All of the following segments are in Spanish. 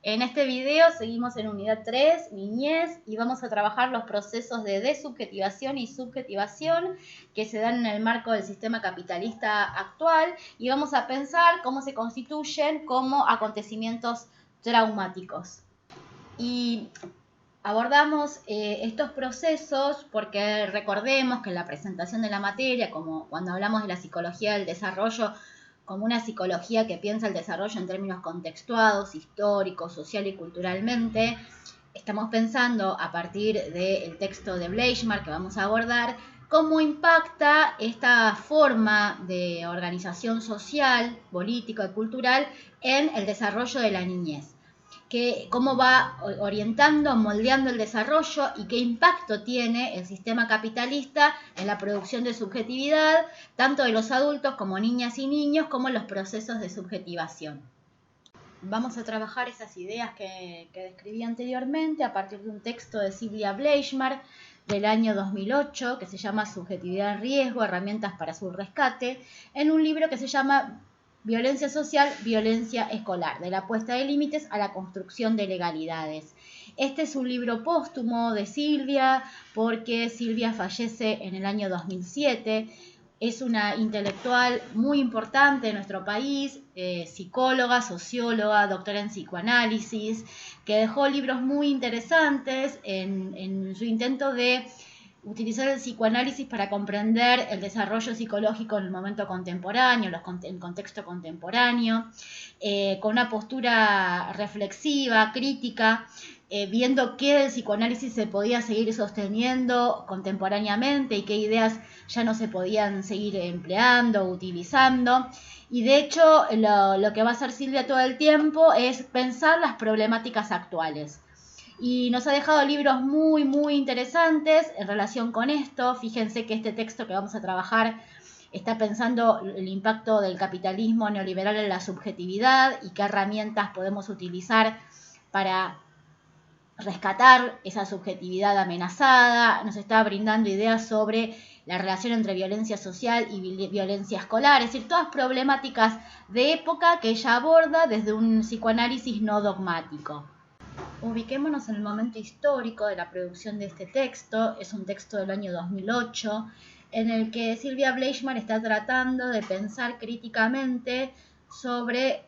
En este video seguimos en unidad 3, niñez, y vamos a trabajar los procesos de desubjetivación y subjetivación que se dan en el marco del sistema capitalista actual, y vamos a pensar cómo se constituyen como acontecimientos traumáticos. Y abordamos estos procesos porque recordemos que en la presentación de la materia, como cuando hablamos de la psicología del desarrollo, como una psicología que piensa el desarrollo en términos contextuados, históricos, social y culturalmente, estamos pensando a partir del texto de Bleichmark que vamos a abordar, cómo impacta esta forma de organización social, política y cultural en el desarrollo de la niñez. Cómo va orientando, moldeando el desarrollo y qué impacto tiene el sistema capitalista en la producción de subjetividad, tanto de los adultos como niñas y niños, como en los procesos de subjetivación. Vamos a trabajar esas ideas que describí anteriormente a partir de un texto de Sylvia Bleichmark del año 2008 que se llama Subjetividad en riesgo, herramientas para su rescate, en un libro que se llama Violencia social, violencia escolar, de la puesta de límites a la construcción de legalidades. Este es un libro póstumo de Silvia, porque Silvia fallece en el año 2007. Es una intelectual muy importante en nuestro país, psicóloga, socióloga, doctora en psicoanálisis, que dejó libros muy interesantes en su intento de utilizar el psicoanálisis para comprender el desarrollo psicológico en el momento contemporáneo, el contexto contemporáneo, con una postura reflexiva, crítica, viendo qué del psicoanálisis se podía seguir sosteniendo contemporáneamente y qué ideas ya no se podían seguir empleando o utilizando. Y de hecho lo que va a hacer Silvia todo el tiempo es pensar las problemáticas actuales. Y nos ha dejado libros muy, muy interesantes en relación con esto. Fíjense que este texto que vamos a trabajar está pensando el impacto del capitalismo neoliberal en la subjetividad y qué herramientas podemos utilizar para rescatar esa subjetividad amenazada. Nos está brindando ideas sobre la relación entre violencia social y violencia escolar, es decir, todas problemáticas de época que ella aborda desde un psicoanálisis no dogmático. Ubiquémonos en el momento histórico de la producción de este texto. Es un texto del año 2008 en el que Sylvia Bleichmark está tratando de pensar críticamente sobre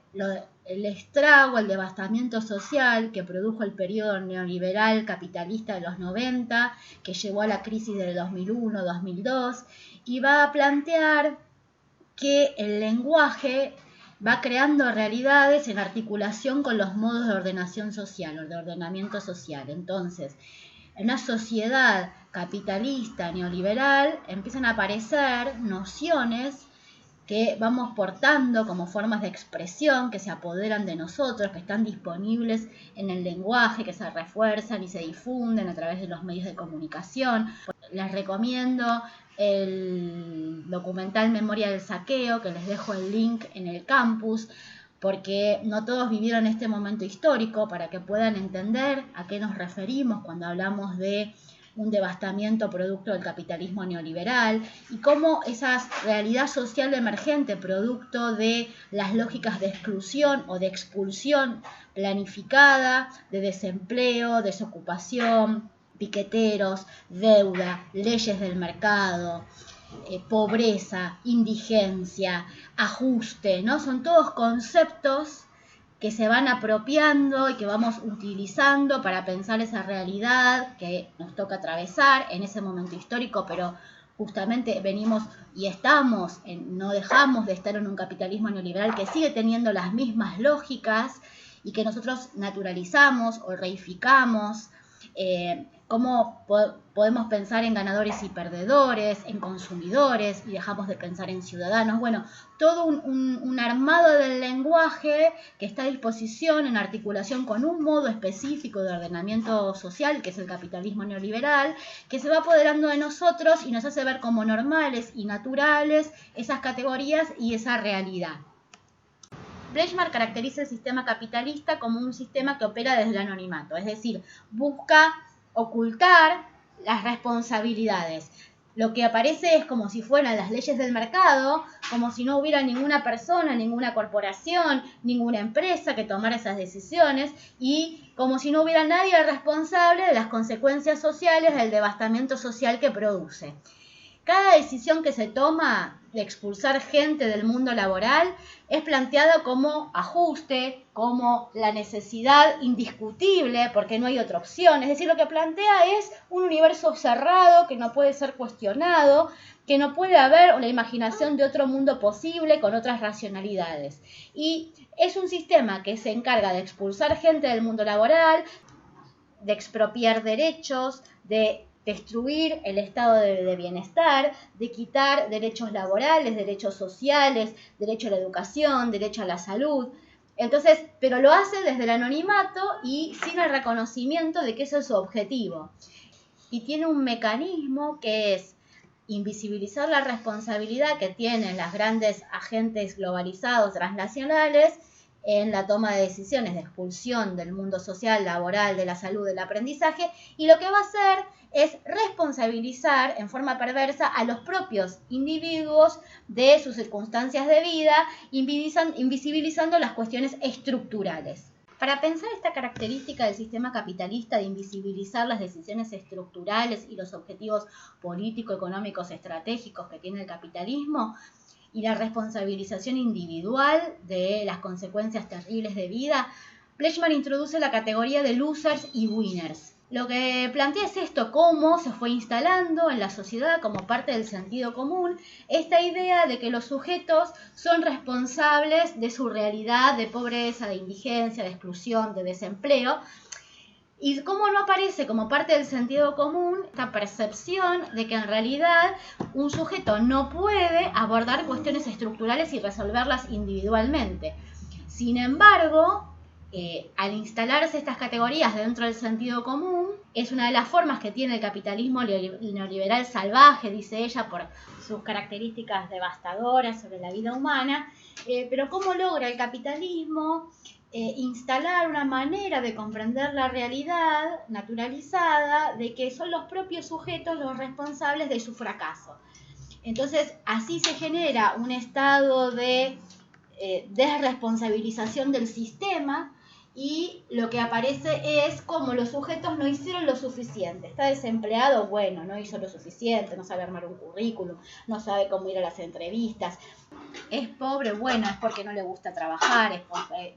el estrago, el devastamiento social que produjo el periodo neoliberal capitalista de los 90, que llevó a la crisis del 2001-2002, y va a plantear que el lenguaje va creando realidades en articulación con los modos de ordenación social o de ordenamiento social. Entonces, en una sociedad capitalista, neoliberal, empiezan a aparecer nociones que vamos portando como formas de expresión, que se apoderan de nosotros, que están disponibles en el lenguaje, que se refuerzan y se difunden a través de los medios de comunicación. Les recomiendo el documental Memoria del Saqueo, que les dejo el link en el campus, porque no todos vivieron este momento histórico, para que puedan entender a qué nos referimos cuando hablamos de un devastamiento producto del capitalismo neoliberal y cómo esa realidad social emergente producto de las lógicas de exclusión o de expulsión planificada, de desempleo, desocupación, piqueteros, deuda, leyes del mercado, pobreza, indigencia, ajuste, ¿no? Son todos conceptos que se van apropiando y que vamos utilizando para pensar esa realidad que nos toca atravesar en ese momento histórico, pero justamente venimos y estamos, no dejamos de estar en un capitalismo neoliberal que sigue teniendo las mismas lógicas y que nosotros naturalizamos o reificamos. Cómo podemos pensar en ganadores y perdedores, en consumidores, y dejamos de pensar en ciudadanos. Bueno, todo un armado del lenguaje que está a disposición en articulación con un modo específico de ordenamiento social, que es el capitalismo neoliberal, que se va apoderando de nosotros y nos hace ver como normales y naturales esas categorías y esa realidad. Bleichmark caracteriza el sistema capitalista como un sistema que opera desde el anonimato, es decir, busca ocultar las responsabilidades. lo que aparece es como si fueran las leyes del mercado, como si no hubiera ninguna persona, ninguna corporación, ninguna empresa que tomara esas decisiones y como si no hubiera nadie responsable de las consecuencias sociales del devastamiento social que produce. Cada decisión que se toma de expulsar gente del mundo laboral es planteada como ajuste, como la necesidad indiscutible, porque no hay otra opción. Es decir, lo que plantea es un universo cerrado que no puede ser cuestionado, que no puede haber la imaginación de otro mundo posible con otras racionalidades. Y es un sistema que se encarga de expulsar gente del mundo laboral, de expropiar derechos, de destruir el estado de bienestar, de quitar derechos laborales, derechos sociales, derecho a la educación, derecho a la salud. Entonces, pero lo hace desde el anonimato y sin el reconocimiento de que ese es su objetivo. Y tiene un mecanismo que es invisibilizar la responsabilidad que tienen los grandes agentes globalizados transnacionales en la toma de decisiones de expulsión del mundo social, laboral, de la salud, del aprendizaje, y lo que va a hacer es responsabilizar en forma perversa a los propios individuos de sus circunstancias de vida, invisibilizando las cuestiones estructurales. Para pensar esta característica del sistema capitalista de invisibilizar las decisiones estructurales y los objetivos político-económicos estratégicos que tiene el capitalismo, y la responsabilización individual de las consecuencias terribles de vida, Fleischmann introduce la categoría de losers y winners. Lo que plantea es esto, cómo se fue instalando en la sociedad como parte del sentido común esta idea de que los sujetos son responsables de su realidad de pobreza, de indigencia, de exclusión, de desempleo, y cómo no aparece como parte del sentido común esta percepción de que en realidad un sujeto no puede abordar cuestiones estructurales y resolverlas individualmente. Sin embargo, al instalarse estas categorías dentro del sentido común, es una de las formas que tiene el capitalismo neoliberal salvaje, dice ella, por sus características devastadoras sobre la vida humana, pero cómo logra el capitalismo instalar una manera de comprender la realidad naturalizada de que son los propios sujetos los responsables de su fracaso. Entonces, así se genera un estado de desresponsabilización del sistema y lo que aparece es como los sujetos no hicieron lo suficiente. Está desempleado, bueno, no hizo lo suficiente, no sabe armar un currículum, no sabe cómo ir a las entrevistas. Es pobre, bueno, es porque no le gusta trabajar, es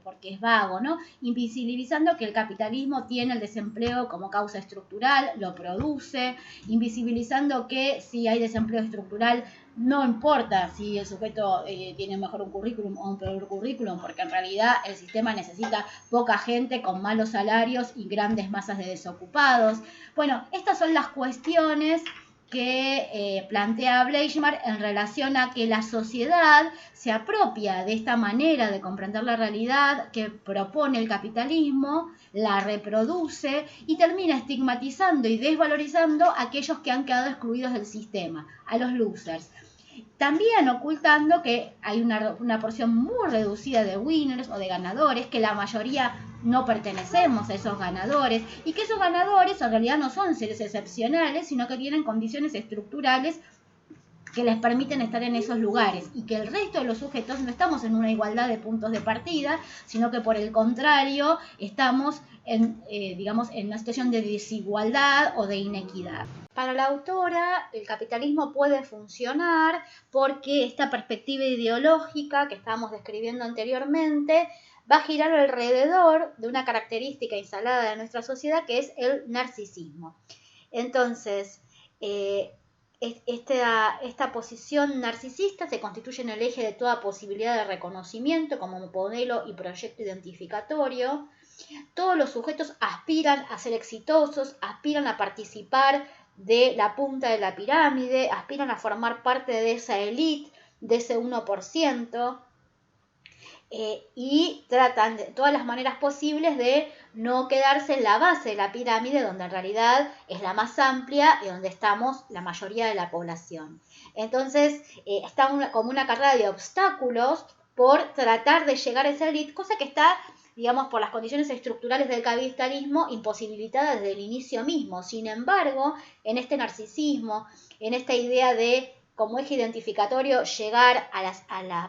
porque es vago, ¿no? Invisibilizando que el capitalismo tiene el desempleo como causa estructural, lo produce, invisibilizando que si hay desempleo estructural no importa si el sujeto tiene mejor un currículum o un peor currículum, porque en realidad el sistema necesita poca gente con malos salarios y grandes masas de desocupados. Bueno, estas son las cuestiones que plantea Fleischmann en relación a que la sociedad se apropia de esta manera de comprender la realidad que propone el capitalismo, la reproduce y termina estigmatizando y desvalorizando a aquellos que han quedado excluidos del sistema, a los losers. También ocultando que hay una porción muy reducida de winners o de ganadores, que la mayoría no pertenecemos a esos ganadores y que esos ganadores en realidad no son seres excepcionales, sino que tienen condiciones estructurales que les permiten estar en esos lugares y que el resto de los sujetos no estamos en una igualdad de puntos de partida, sino que por el contrario estamos en una situación de desigualdad o de inequidad. Para la autora, el capitalismo puede funcionar porque esta perspectiva ideológica que estábamos describiendo anteriormente va a girar alrededor de una característica instalada de nuestra sociedad que es el narcisismo. Entonces, esta posición narcisista se constituye en el eje de toda posibilidad de reconocimiento como modelo y proyecto identificatorio. Todos los sujetos aspiran a ser exitosos, aspiran a participar de la punta de la pirámide, aspiran a formar parte de esa élite, de ese 1%, y tratan de todas las maneras posibles de no quedarse en la base de la pirámide, donde en realidad es la más amplia y donde estamos la mayoría de la población. Entonces, está como una carrera de obstáculos por tratar de llegar a esa élite, cosa que está digamos, por las condiciones estructurales del capitalismo, imposibilitada desde el inicio mismo. Sin embargo, en este narcisismo, en esta idea de, como eje identificatorio, llegar a las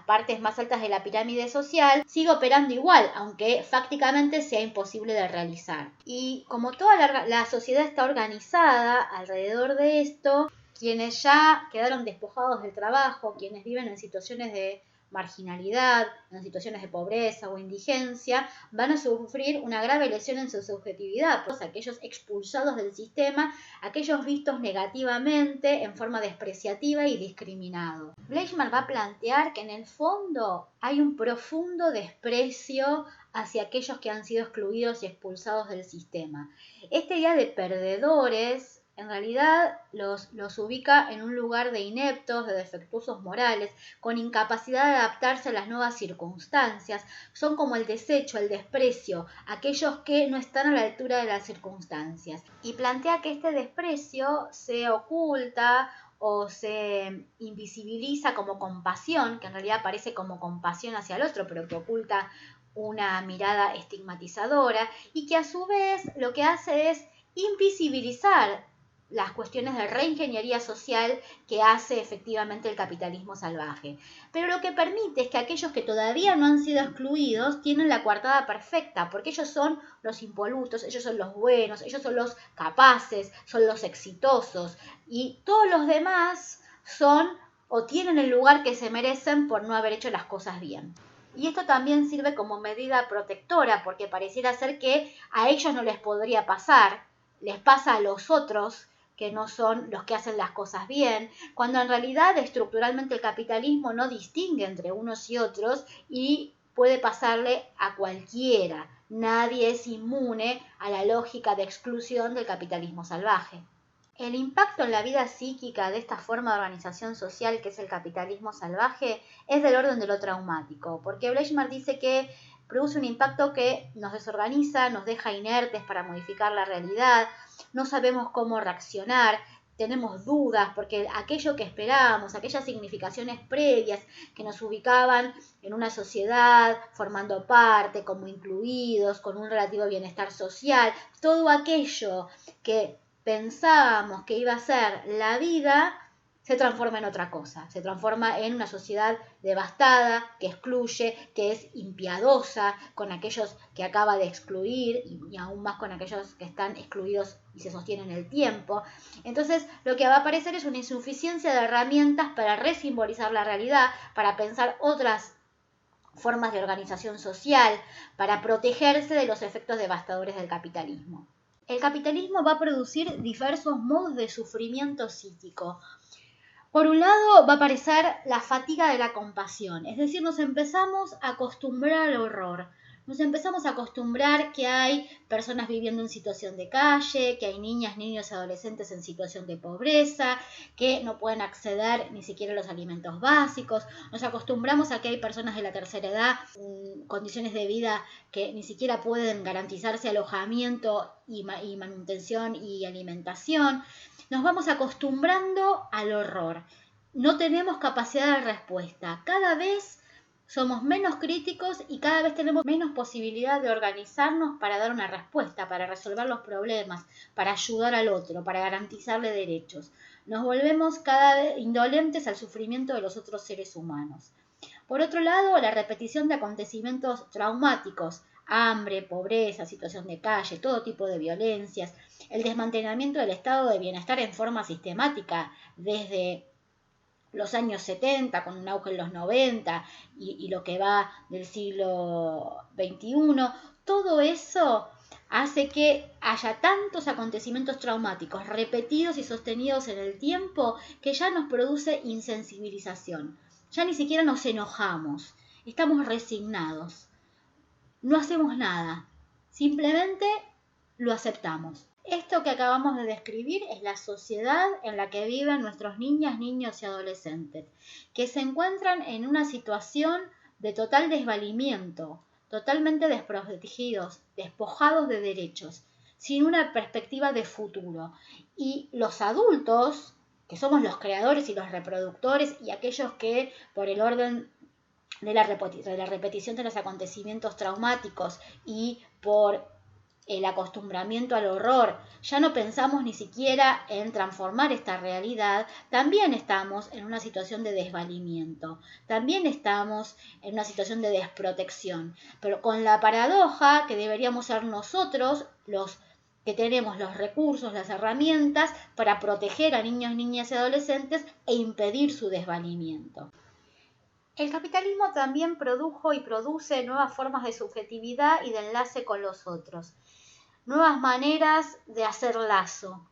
partes más altas de la pirámide social, sigue operando igual, aunque fácticamente sea imposible de realizar. Y como toda la sociedad está organizada alrededor de esto, quienes ya quedaron despojados del trabajo, quienes viven en situaciones de marginalidad, en situaciones de pobreza o indigencia, van a sufrir una grave lesión en su subjetividad, pues aquellos expulsados del sistema, aquellos vistos negativamente en forma despreciativa y discriminados. Bleichmann va a plantear que en el fondo hay un profundo desprecio hacia aquellos que han sido excluidos y expulsados del sistema. Esta idea de perdedores en realidad los ubica en un lugar de ineptos, de defectuosos morales, con incapacidad de adaptarse a las nuevas circunstancias. Son como el desecho, el desprecio, aquellos que no están a la altura de las circunstancias. Y plantea que este desprecio se oculta o se invisibiliza como compasión, que en realidad aparece como compasión hacia el otro, pero que oculta una mirada estigmatizadora, y que a su vez lo que hace es invisibilizar las cuestiones de reingeniería social que hace efectivamente el capitalismo salvaje. Pero lo que permite es que aquellos que todavía no han sido excluidos tienen la coartada perfecta, porque ellos son los impolutos, ellos son los buenos, ellos son los capaces, son los exitosos, y todos los demás son o tienen el lugar que se merecen por no haber hecho las cosas bien. Y esto también sirve como medida protectora, porque pareciera ser que a ellos no les podría pasar, les pasa a los otros, que no son los que hacen las cosas bien, cuando en realidad estructuralmente el capitalismo no distingue entre unos y otros y puede pasarle a cualquiera. Nadie es inmune a la lógica de exclusión del capitalismo salvaje. El impacto en la vida psíquica de esta forma de organización social que es el capitalismo salvaje es del orden de lo traumático, porque Bleichmann dice que produce un impacto que nos desorganiza, nos deja inertes para modificar la realidad, no sabemos cómo reaccionar, tenemos dudas porque aquello que esperábamos, aquellas significaciones previas que nos ubicaban en una sociedad, formando parte, como incluidos, con un relativo bienestar social, todo aquello que pensábamos que iba a ser la vida, se transforma en otra cosa, se transforma en una sociedad devastada, que excluye, que es impiadosa con aquellos que acaba de excluir y aún más con aquellos que están excluidos y se sostienen en el tiempo. Entonces lo que va a aparecer es una insuficiencia de herramientas para resimbolizar la realidad, para pensar otras formas de organización social, para protegerse de los efectos devastadores del capitalismo. El capitalismo va a producir diversos modos de sufrimiento psíquico. Por un lado va a aparecer la fatiga de la compasión, es decir, nos empezamos a acostumbrar al horror, nos empezamos a acostumbrar que hay personas viviendo en situación de calle, que hay niñas, niños y adolescentes en situación de pobreza, que no pueden acceder ni siquiera a los alimentos básicos, nos acostumbramos a que hay personas de la tercera edad en condiciones de vida que ni siquiera pueden garantizarse alojamiento y manutención y alimentación. Nos vamos acostumbrando al horror. No tenemos capacidad de respuesta. Cada vez somos menos críticos y cada vez tenemos menos posibilidad de organizarnos para dar una respuesta, para resolver los problemas, para ayudar al otro, para garantizarle derechos. Nos volvemos cada vez indolentes al sufrimiento de los otros seres humanos. Por otro lado, la repetición de acontecimientos traumáticos, hambre, pobreza, situación de calle, todo tipo de violencias, el desmantelamiento del estado de bienestar en forma sistemática desde los años 70, con un auge en los 90 y lo que va del siglo XXI, todo eso hace que haya tantos acontecimientos traumáticos repetidos y sostenidos en el tiempo que ya nos produce insensibilización. Ya ni siquiera nos enojamos, estamos resignados, no hacemos nada, simplemente lo aceptamos. Esto que acabamos de describir es la sociedad en la que viven nuestros niñas, niños y adolescentes, que se encuentran en una situación de total desvalimiento, totalmente desprotegidos, despojados de derechos, sin una perspectiva de futuro. Y los adultos, que somos los creadores y los reproductores y aquellos que por el orden de la repetición de los acontecimientos traumáticos y por el acostumbramiento al horror, ya no pensamos ni siquiera en transformar esta realidad, también estamos en una situación de desvalimiento, también estamos en una situación de desprotección, pero con la paradoja que deberíamos ser nosotros los que tenemos los recursos, las herramientas para proteger a niños, niñas y adolescentes e impedir su desvalimiento. El capitalismo también produjo y produce nuevas formas de subjetividad y de enlace con los otros, nuevas maneras de hacer lazo.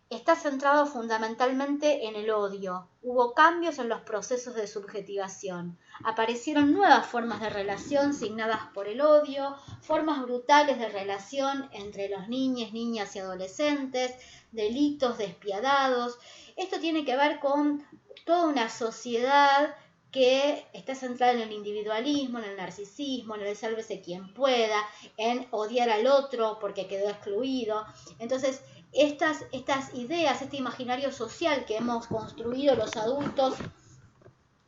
Está centrado fundamentalmente en el odio. Hubo cambios en los procesos de subjetivación. Aparecieron nuevas formas de relación signadas por el odio, formas brutales de relación entre los niños, niñas y adolescentes, delitos despiadados. Esto tiene que ver con toda una sociedad que está centrada en el individualismo, en el narcisismo, en el sálvese quien pueda, en odiar al otro porque quedó excluido. Entonces, estas ideas, este imaginario social que hemos construido los adultos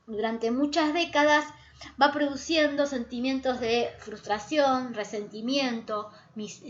durante muchas décadas, va produciendo sentimientos de frustración, resentimiento,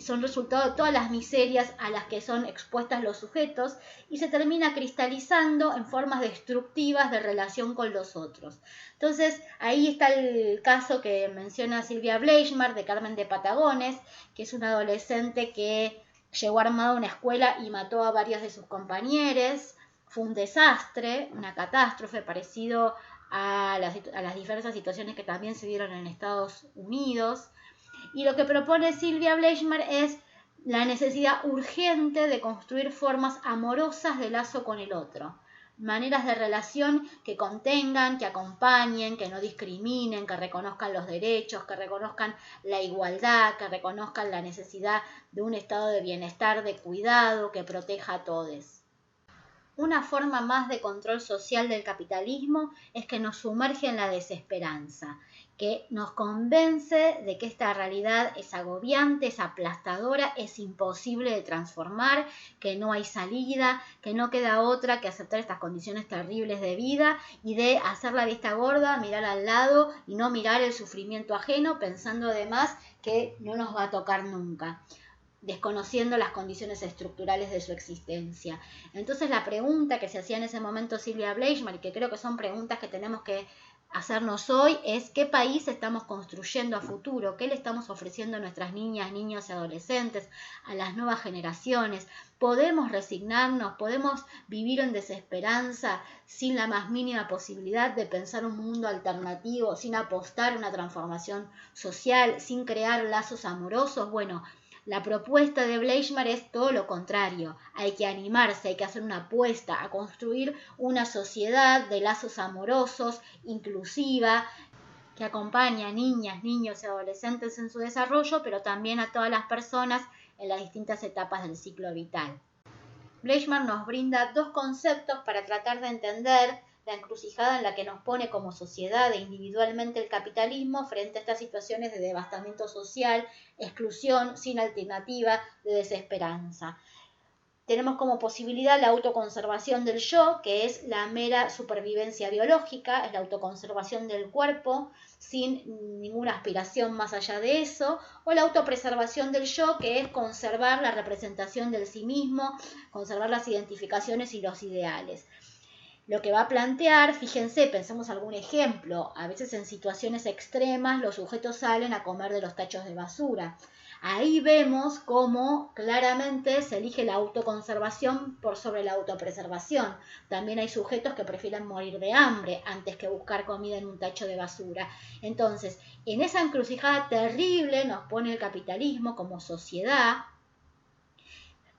son resultado de todas las miserias a las que son expuestos los sujetos y se termina cristalizando en formas destructivas de relación con los otros. Entonces, ahí está el caso que menciona Silvia Bleichmar de Carmen de Patagones, que es una adolescente que llegó armada a una escuela y mató a varios de sus compañeros. Fue un desastre, una catástrofe parecido a las diversas situaciones que también se dieron en Estados Unidos. Y lo que propone Silvia Bleichmar es la necesidad urgente de construir formas amorosas de lazo con el otro, maneras de relación que contengan, que acompañen, que no discriminen, que reconozcan los derechos, que reconozcan la igualdad, que reconozcan la necesidad de un estado de bienestar, de cuidado, que proteja a todos. Una forma más de control social del capitalismo es que nos sumerge en la desesperanza, que nos convence de que esta realidad es agobiante, es aplastadora, es imposible de transformar, que no hay salida, que no queda otra que aceptar estas condiciones terribles de vida y de hacer la vista gorda, mirar al lado y no mirar el sufrimiento ajeno, pensando además que no nos va a tocar nunca, desconociendo las condiciones estructurales de su existencia. Entonces la pregunta que se hacía en ese momento Silvia Bleichmar, y que creo que son preguntas que tenemos que hacernos hoy, es ¿qué país estamos construyendo a futuro? ¿Qué le estamos ofreciendo a nuestras niñas, niños y adolescentes, a las nuevas generaciones? ¿Podemos resignarnos? ¿Podemos vivir en desesperanza sin la más mínima posibilidad de pensar un mundo alternativo, sin apostar a una transformación social, sin crear lazos amorosos? Bueno, la propuesta de Bleichmar es todo lo contrario. Hay que animarse, hay que hacer una apuesta a construir una sociedad de lazos amorosos, inclusiva, que acompaña a niñas, niños y adolescentes en su desarrollo, pero también a todas las personas en las distintas etapas del ciclo vital. Bleichmar nos brinda dos conceptos para tratar de entender la encrucijada en la que nos pone como sociedad e individualmente el capitalismo frente a estas situaciones de devastamiento social, exclusión, sin alternativa, de desesperanza. Tenemos como posibilidad la autoconservación del yo, que es la mera supervivencia biológica, es la autoconservación del cuerpo, sin ninguna aspiración más allá de eso, o la autopreservación del yo, que es conservar la representación del sí mismo, conservar las identificaciones y los ideales. Lo que va a plantear, fíjense, pensemos algún ejemplo, a veces en situaciones extremas los sujetos salen a comer de los tachos de basura. Ahí vemos cómo claramente se elige la autoconservación por sobre la autopreservación. También hay sujetos que prefieren morir de hambre antes que buscar comida en un tacho de basura. Entonces, en esa encrucijada terrible nos pone el capitalismo como sociedad.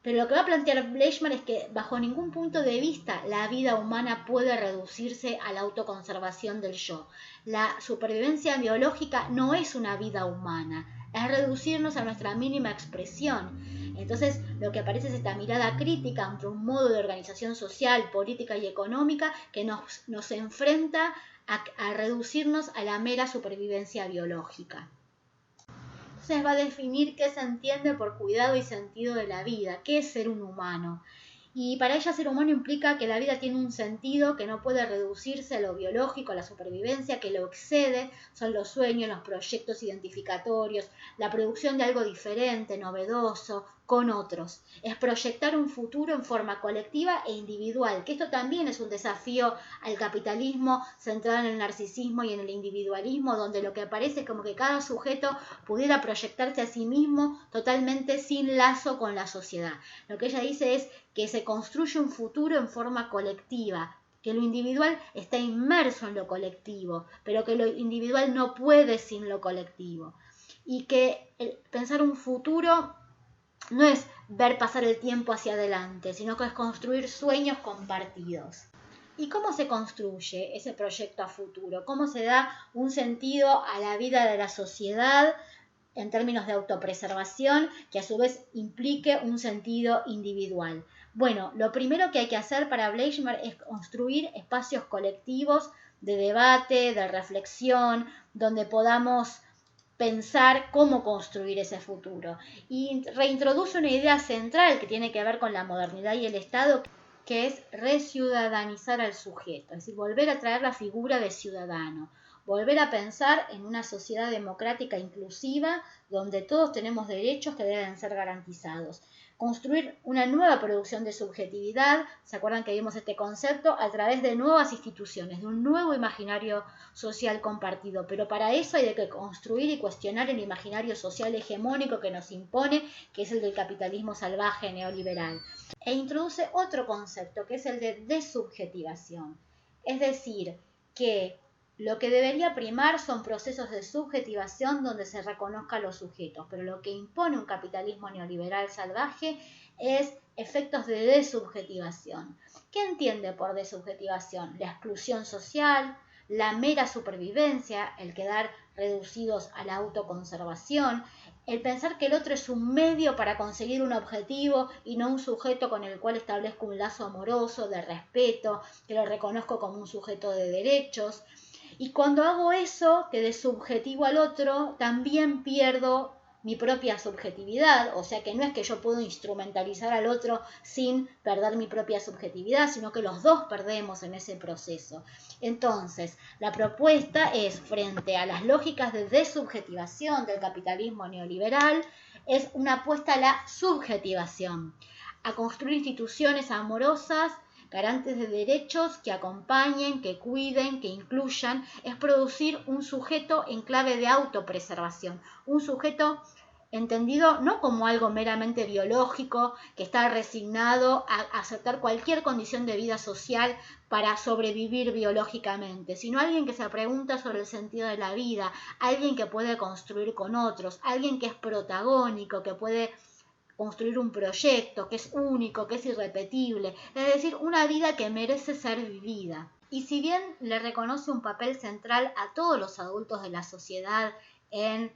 Pero lo que va a plantear Bleichmar es que bajo ningún punto de vista la vida humana puede reducirse a la autoconservación del yo. La supervivencia biológica no es una vida humana, es reducirnos a nuestra mínima expresión. Entonces lo que aparece es esta mirada crítica ante un modo de organización social, política y económica que nos enfrenta a reducirnos a la mera supervivencia biológica. Entonces va a definir qué se entiende por cuidado y sentido de la vida, qué es ser un humano. Y para ella ser humano implica que la vida tiene un sentido que no puede reducirse a lo biológico, a la supervivencia, que lo excede, son los sueños, los proyectos identificatorios, la producción de algo diferente, novedoso, con otros. Es proyectar un futuro en forma colectiva e individual, que esto también es un desafío al capitalismo centrado en el narcisismo y en el individualismo, donde lo que parece es como que cada sujeto pudiera proyectarse a sí mismo totalmente sin lazo con la sociedad. Lo que ella dice es que se construye un futuro en forma colectiva, que lo individual está inmerso en lo colectivo, pero que lo individual no puede sin lo colectivo. Y que pensar un futuro no es ver pasar el tiempo hacia adelante, sino que es construir sueños compartidos. ¿Y cómo se construye ese proyecto a futuro? ¿Cómo se da un sentido a la vida de la sociedad en términos de autopreservación que a su vez implique un sentido individual? Bueno, lo primero que hay que hacer para Bleichmer es construir espacios colectivos de debate, de reflexión, donde podamos pensar cómo construir ese futuro. Y reintroduce una idea central que tiene que ver con la modernidad y el Estado, que es reciudadanizar al sujeto, es decir, volver a traer la figura de ciudadano, volver a pensar en una sociedad democrática inclusiva donde todos tenemos derechos que deben ser garantizados. Construir una nueva producción de subjetividad, ¿se acuerdan que vimos este concepto? A través de nuevas instituciones, de un nuevo imaginario social compartido. Pero para eso hay que construir y cuestionar el imaginario social hegemónico que nos impone, que es el del capitalismo salvaje neoliberal. E introduce otro concepto, que es el de desubjetivación. Es decir, que lo que debería primar son procesos de subjetivación donde se reconozcan los sujetos, pero lo que impone un capitalismo neoliberal salvaje es efectos de desubjetivación. ¿Qué entiende por desubjetivación? La exclusión social, la mera supervivencia, el quedar reducidos a la autoconservación, el pensar que el otro es un medio para conseguir un objetivo y no un sujeto con el cual establezco un lazo amoroso, de respeto, que lo reconozco como un sujeto de derechos. Y cuando hago eso, que desubjetivo al otro, también pierdo mi propia subjetividad, o sea que no es que yo puedo instrumentalizar al otro sin perder mi propia subjetividad, sino que los dos perdemos en ese proceso. Entonces, la propuesta es, frente a las lógicas de desubjetivación del capitalismo neoliberal, es una apuesta a la subjetivación, a construir instituciones amorosas garantes de derechos que acompañen, que cuiden, que incluyan, es producir un sujeto en clave de autopreservación, un sujeto entendido no como algo meramente biológico, que está resignado a aceptar cualquier condición de vida social para sobrevivir biológicamente, sino alguien que se pregunta sobre el sentido de la vida, alguien que puede construir con otros, alguien que es protagónico, que puede construir un proyecto que es único, que es irrepetible, es decir, una vida que merece ser vivida. Y si bien le reconoce un papel central a todos los adultos de la sociedad en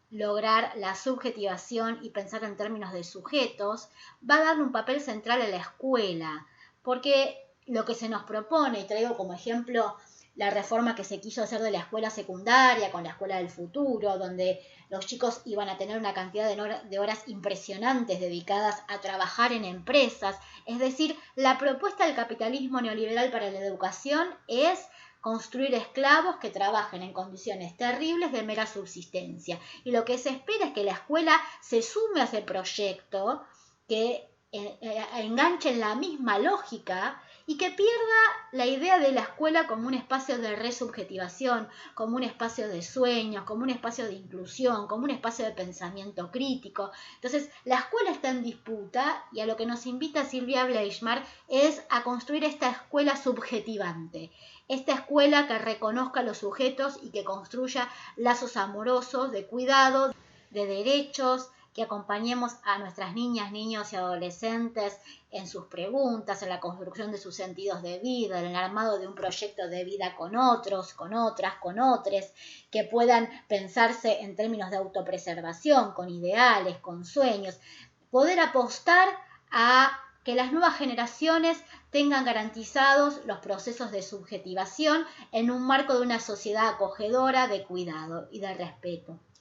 lograr la subjetivación y pensar en términos de sujetos, va a darle un papel central a la escuela, porque lo que se nos propone, y traigo como ejemplo la reforma que se quiso hacer de la escuela secundaria con la escuela del futuro, donde los chicos iban a tener una cantidad de horas impresionantes dedicadas a trabajar en empresas. Es decir, la propuesta del capitalismo neoliberal para la educación es construir esclavos que trabajen en condiciones terribles de mera subsistencia. Y lo que se espera es que la escuela se sume a ese proyecto, que enganche en la misma lógica y que pierda la idea de la escuela como un espacio de resubjetivación, como un espacio de sueños, como un espacio de inclusión, como un espacio de pensamiento crítico. Entonces, la escuela está en disputa y a lo que nos invita Silvia Bleichmer es a construir esta escuela subjetivante, esta escuela que reconozca a los sujetos y que construya lazos amorosos, de cuidado, de derechos, que acompañemos a nuestras niñas, niños y adolescentes en sus preguntas, en la construcción de sus sentidos de vida, en el armado de un proyecto de vida con otros, con otras, con otros, que puedan pensarse en términos de autopreservación, con ideales, con sueños, poder apostar a que las nuevas generaciones tengan garantizados los procesos de subjetivación en un marco de una sociedad acogedora, de cuidado y de respeto.